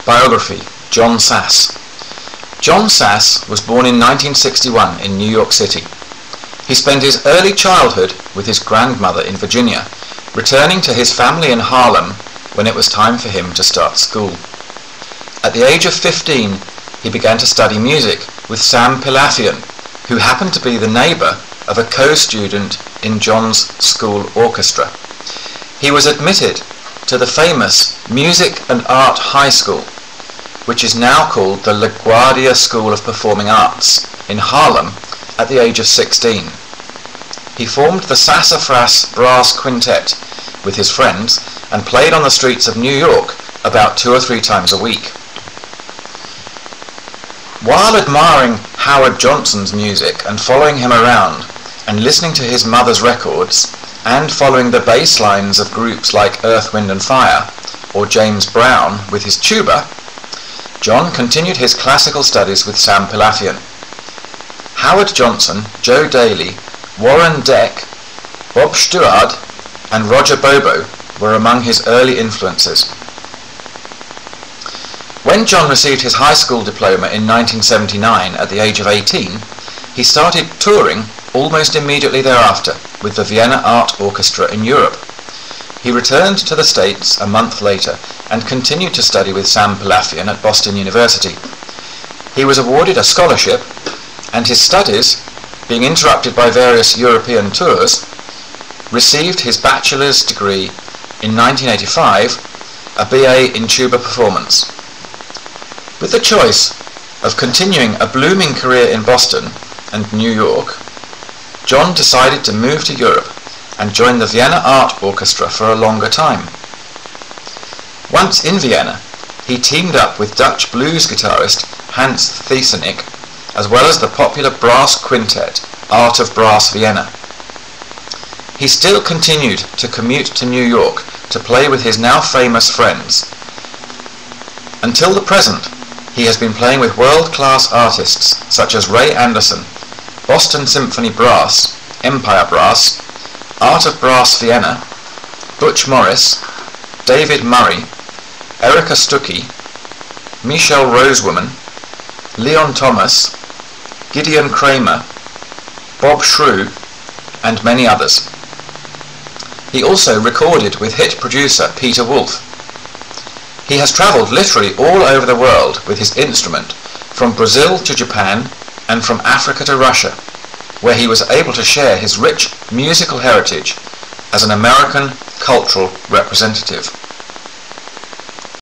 Biography: John Sass. John Sass was born in 1961 in New York City. He spent his early childhood with his grandmother in Virginia, returning to his family in Harlem when it was time for him to start school. At the age of 15, he began to study music with Sam Pilathian, who happened to be the neighbour of a co-student in John's school orchestra. He was admitted to the famous Music and Art High School, which is now called the LaGuardia School of Performing Arts, in Harlem at the age of 16. He formed the Sassafras Brass Quintet with his friends and played on the streets of New York about 2 or 3 times a week. While admiring Howard Johnson's music and following him around and listening to his mother's records and following the bass lines of groups like Earth, Wind and Fire or James Brown with his tuba, John continued his classical studies with Sam Pilathian. Howard Johnson, Joe Daly, Warren Deck, Bob Stewart and Roger Bobo were among his early influences. When John received his high school diploma in 1979 at the age of 18, he started touring almost immediately thereafter with the Vienna Art Orchestra in Europe. He returned to the States a month later and continued to study with Sam Pilathian at Boston University. He was awarded a scholarship, and his studies, being interrupted by various European tours, received his bachelor's degree in 1985, a BA in tuba performance. With the choice of continuing a blooming career in Boston and New York, John decided to move to Europe and join the Vienna Art Orchestra for a longer time. Once in Vienna, he teamed up with Dutch blues guitarist Hans Thiesenig, as well as the popular brass quintet Art of Brass Vienna. He still continued to commute to New York to play with his now famous friends. Until the present, he has been playing with world-class artists such as Ray Anderson, Boston Symphony Brass, Empire Brass, Art of Brass Vienna, Butch Morris, David Murray, Erica Stuckey, Michelle Rosewoman, Leon Thomas, Gideon Kramer, Bob Shrew, and many others. He also recorded with hit producer Peter Wolf. He has travelled literally all over the world with his instrument, from Brazil to Japan and from Africa to Russia, where he was able to share his rich musical heritage as an American cultural representative.